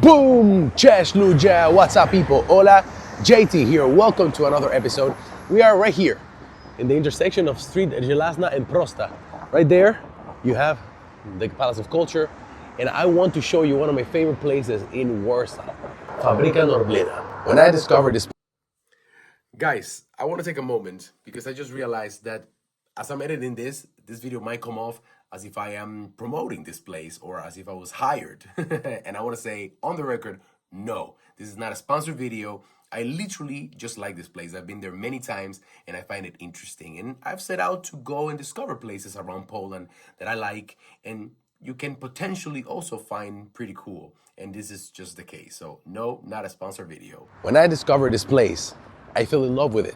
Boom! Cześć ludzie! What's up people? Hola, JT here. Welcome to another episode. We are right here in the intersection of Street Żelazna and Prosta. Right there you have the Palace of Culture, and I want to show you one of my favorite places in Warsaw, Fabryka Norblina. When I discovered this... Guys, I want to take a moment because I just realized that as I'm editing this video might come off as if I am promoting this place or as if I was hired. And I want to say on the record, no, this is not a sponsored video. I literally just like this place. I've been there many times and I find it interesting. And I've set out to go and discover places around Poland that I like and you can potentially also find pretty cool. And this is just the case. So no, not a sponsored video. When I discovered this place, I fell in love with it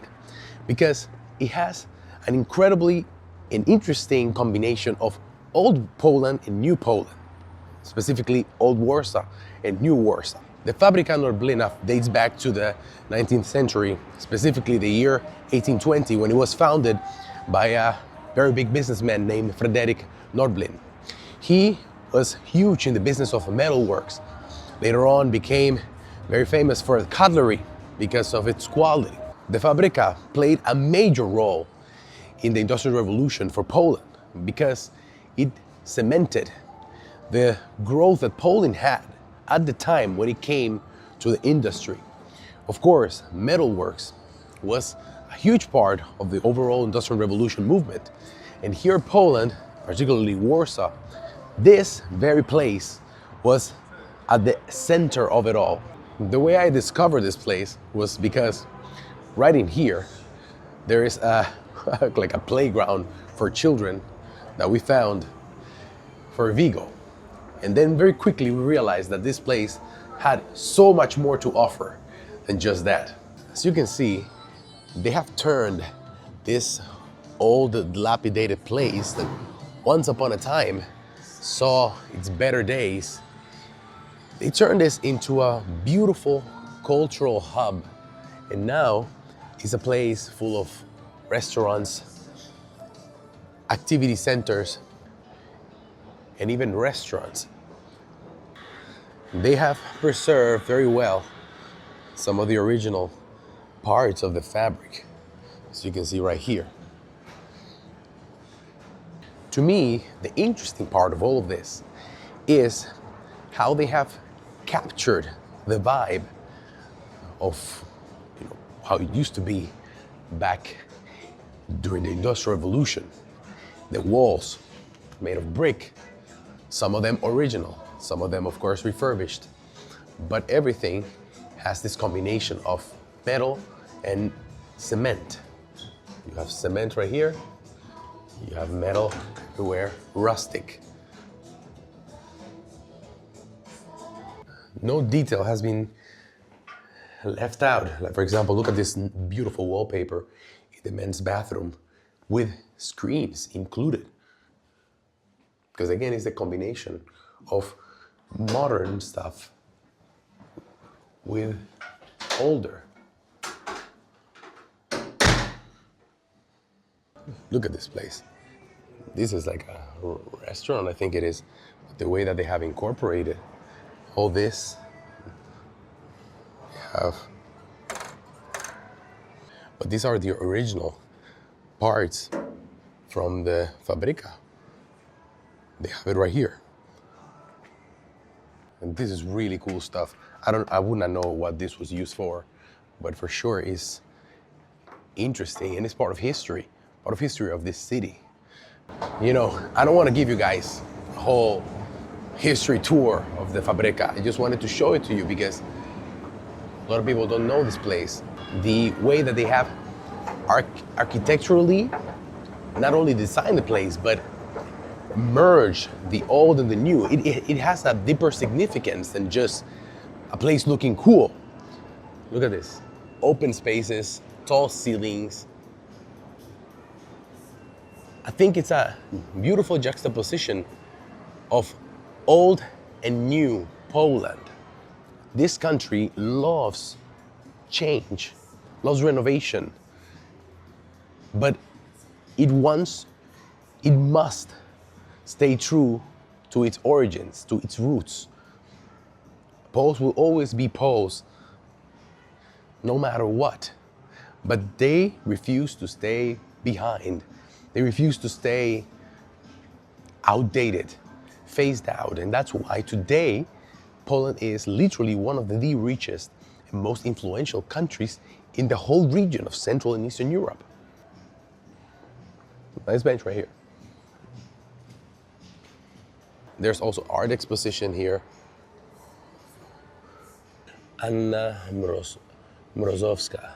because it has an incredibly and interesting combination of old Poland and new Poland, specifically old Warsaw and new Warsaw. The Fabryka Norblina dates back to the 19th century, specifically the year 1820, when it was founded by a very big businessman named Fabryka Norblina. He was huge in the business of metalworks. Later on became very famous for cutlery because of its quality. The Fabryka played a major role in the Industrial Revolution for Poland because it cemented the growth that Poland had at the time when it came to the industry. Of course, metalworks was a huge part of the overall Industrial Revolution movement. And here in Poland, particularly Warsaw, this very place was at the center of it all. The way I discovered this place was because right in here, there is like a playground for children that we found for Vigo. And then very quickly we realized that this place had so much more to offer than just that. As you can see, they have turned this old dilapidated place that once upon a time saw its better days. They turned this into a beautiful cultural hub, and now it's a place full of restaurants, activity centers, and even restaurants. They have preserved very well some of the original parts of the fabric, as you can see right here. To me, the interesting part of all of this is how they have captured the vibe of how it used to be back during the Industrial Revolution. The walls made of brick, some of them original, some of them of course refurbished, but everything has this combination of metal and cement. You have cement right here, you have metal everywhere, rustic. No detail has been left out. Like for example, look at this beautiful wallpaper in the men's bathroom with screens included. Because again, it's the combination of modern stuff with older. Look at this place. This is like a restaurant, I think it is. The way that they have incorporated all this. But these are the original parts from the Fabryka. They have it right here. And this is really cool stuff. I would not know what this was used for, but for sure it's interesting and it's part of history of this city. You know, I don't want to give you guys a whole history tour of the Fabryka. I just wanted to show it to you because a lot of people don't know this place. The way that they have architecturally not only designed the place, but merge the old and the new. It has a deeper significance than just a place looking cool. Look at this. Open spaces, tall ceilings. I think it's a beautiful juxtaposition of old and new Poland. This country loves change, loves renovation, but it must stay true to its origins, to its roots. Poles will always be poles, no matter what. But they refuse to stay behind. They refuse to stay outdated, phased out. And that's why today, Poland is literally one of the richest and most influential countries in the whole region of Central and Eastern Europe. Nice bench right here. There's also art exposition here. Anna Mrozowska.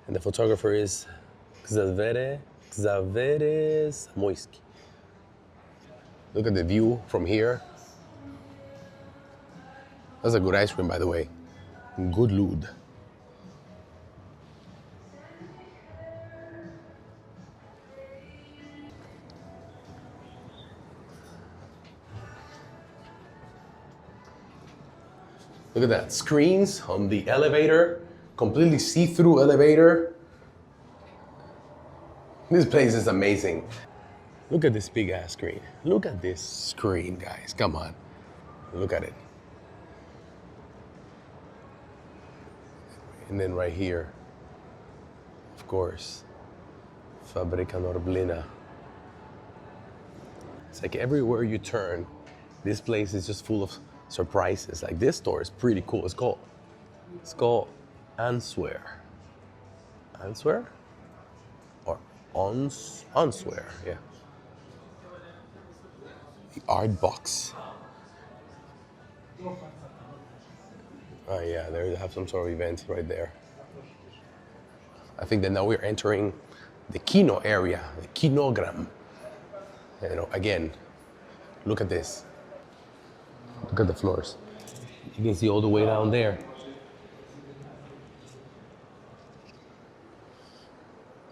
And the photographer is Xavery Zamoyski. Look at the view from here. That's a good ice cream, by the way. Good lud. Look at that, screens on the elevator, completely see-through elevator. This place is amazing. Look at this big ass screen. Look at this screen, guys, come on. Look at it. And then right here, of course, Fabryka Norblina. It's like everywhere you turn, this place is just full of surprises. Like this store is pretty cool. It's called Answer. Answer? Or Answer, yeah. The art box. Oh yeah, there you have some sort of event right there. I think that now we're entering the Kino area, the Kinogram. You know, again, look at this. Look at the floors. You can see all the way down there.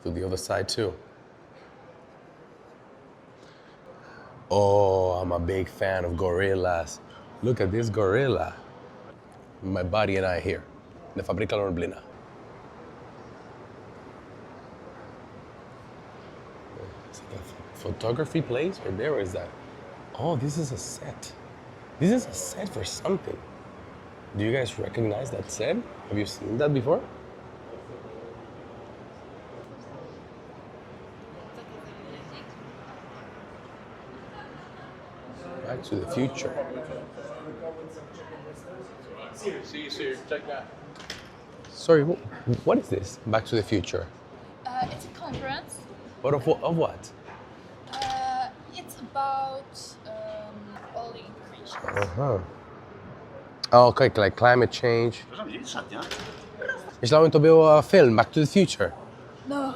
To the other side too. Oh, I'm a big fan of gorillas. Look at this gorilla. My buddy and I here, the Fabryka Norblina. Is it a photography place right there, or is that? Oh, this is a set. This is a set for something. Do you guys recognize that set? Have you seen that before? Back to the Future. See, check that. Sorry, what is this? Back to the Future. It's a conference. But of what? It's about all the information. Aha. Oh, okay, like climate change. Myślałem, to był film Back to the Future. No.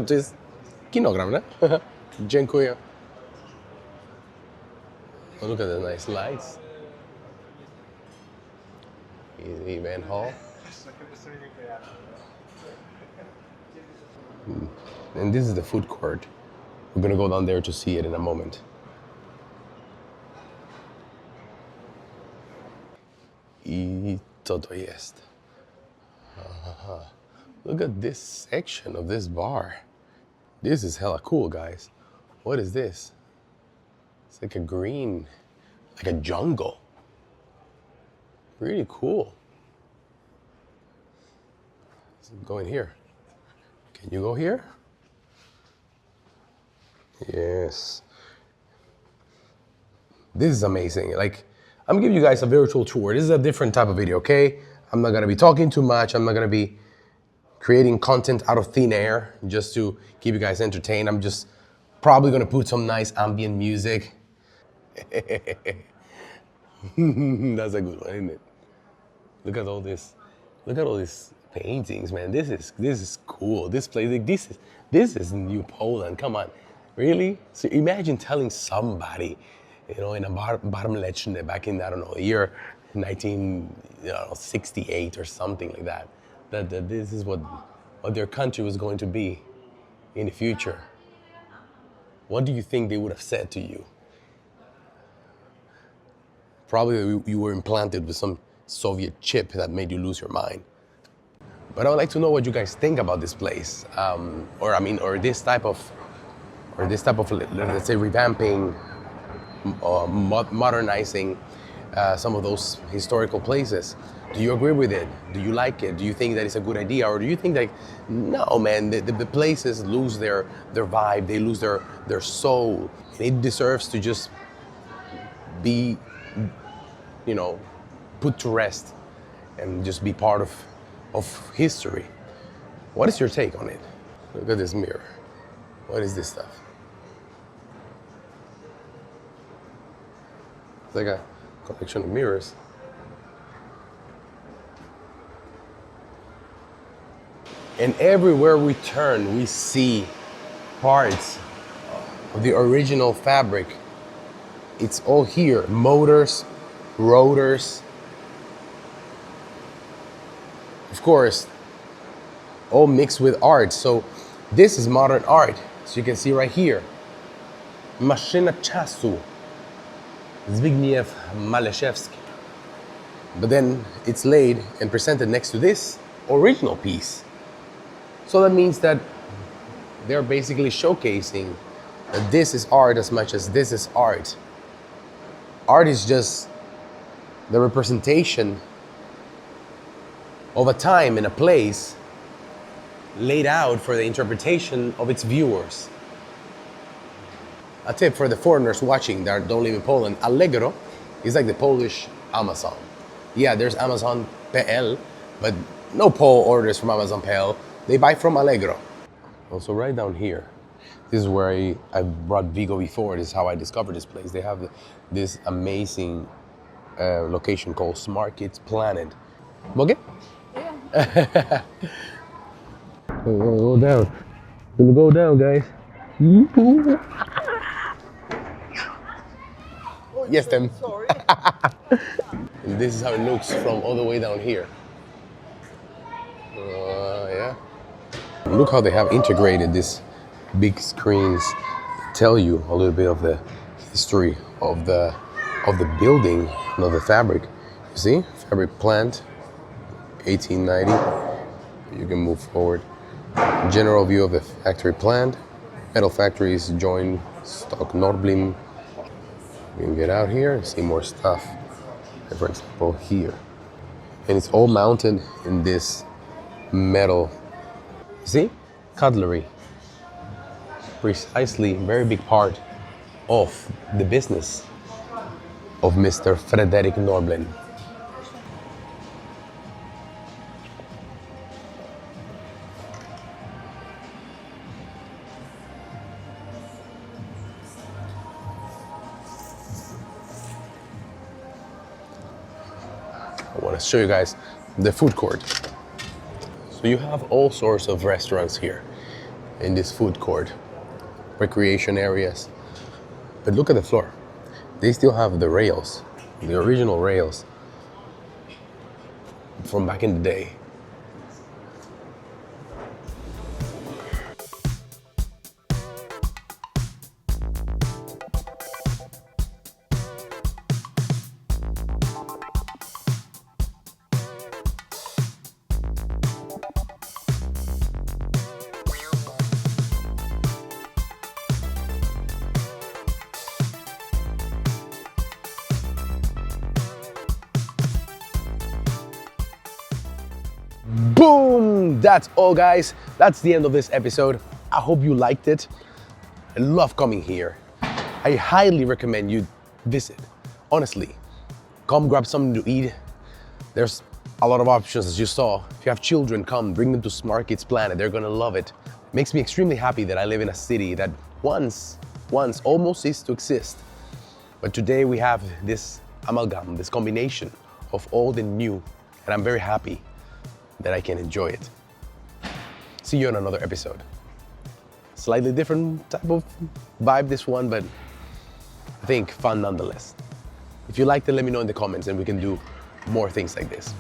To jest kinogram, nie? Dziękuję. Oh, look at the nice lights. Event hall. And this is the food court. We're gonna go down there to see it in a moment. I co to jest? Aha. Look at this section of this bar. This is hella cool, guys. What is this? It's like a green, like a jungle. Really cool. Let's go in here. Can you go here? Yes. This is amazing. Like, I'm giving you guys a virtual tour. This is a different type of video, okay? I'm not gonna be talking too much. I'm not gonna be creating content out of thin air just to keep you guys entertained. I'm just probably gonna put some nice ambient music. That's a good one, isn't it? Look at all this. Look at all these paintings, man. This is cool. This place, like, this is New Poland. Come on, really? So imagine telling somebody, you know, in a bar mleczny back in, I don't know, the year 1968 or something like that, that this is what their country was going to be in the future. What do you think they would have said to you? Probably you were implanted with some Soviet chip that made you lose your mind. But I would like to know what you guys think about this place, or this type of, let's say, revamping, modernizing some of those historical places. Do you agree with it? Do you like it? Do you think that it's a good idea? Or do you think like, no man, the places lose their vibe, they lose their soul. It deserves to just be, put to rest and just be part of history. What is your take on it? Look at this mirror. What is this stuff? It's like a collection of mirrors. And everywhere we turn, we see parts of the original fabric. It's all here. Motors, rotors. Of course, all mixed with art. So this is modern art. So you can see right here. Maszyna czasu. Zbigniew Maleszewski. But then it's laid and presented next to this original piece. So that means that they're basically showcasing that this is art as much as this is art. Art is just the representation of a time and a place laid out for the interpretation of its viewers. A tip for the foreigners watching that don't live in Poland, Allegro is like the Polish Amazon. Yeah, there's Amazon.pl, but no Pole orders from Amazon.pl. They buy from Allegro. Also right down here, this is where I brought Vigo before. This is how I discovered this place. They have this amazing location called Smart Kids Planet. Okay? Yeah. Go down. Gonna go down, guys. Yes, Tim. Sorry. And this is how it looks from all the way down here. Yeah. Look how they have integrated these big screens to tell you a little bit of the history of the building and of the fabric. You see, fabric plant, 1890. You can move forward. General view of the factory plant. Metal factories join stock Norblin. You can get out here and see more stuff. For example, here. And it's all mounted in this metal. See? Cutlery. Precisely, very big part of the business of Mr. Fabryka Norblina. I want to show you guys the food court. So you have all sorts of restaurants here in this food court, recreation areas. But look at the floor. They still have the rails, the original rails from back in the day. Boom! That's all, guys. That's the end of this episode. I hope you liked it. I love coming here. I highly recommend you visit. Honestly, come grab something to eat. There's a lot of options, as you saw. If you have children, come, bring them to Smart Kids Planet. They're gonna love it. Makes me extremely happy that I live in a city that once almost ceased to exist. But today we have this amalgam, this combination of old and new, and I'm very happy that I can enjoy it. See you on another episode. Slightly different type of vibe, this one, but I think fun nonetheless. If you liked it, let me know in the comments and we can do more things like this.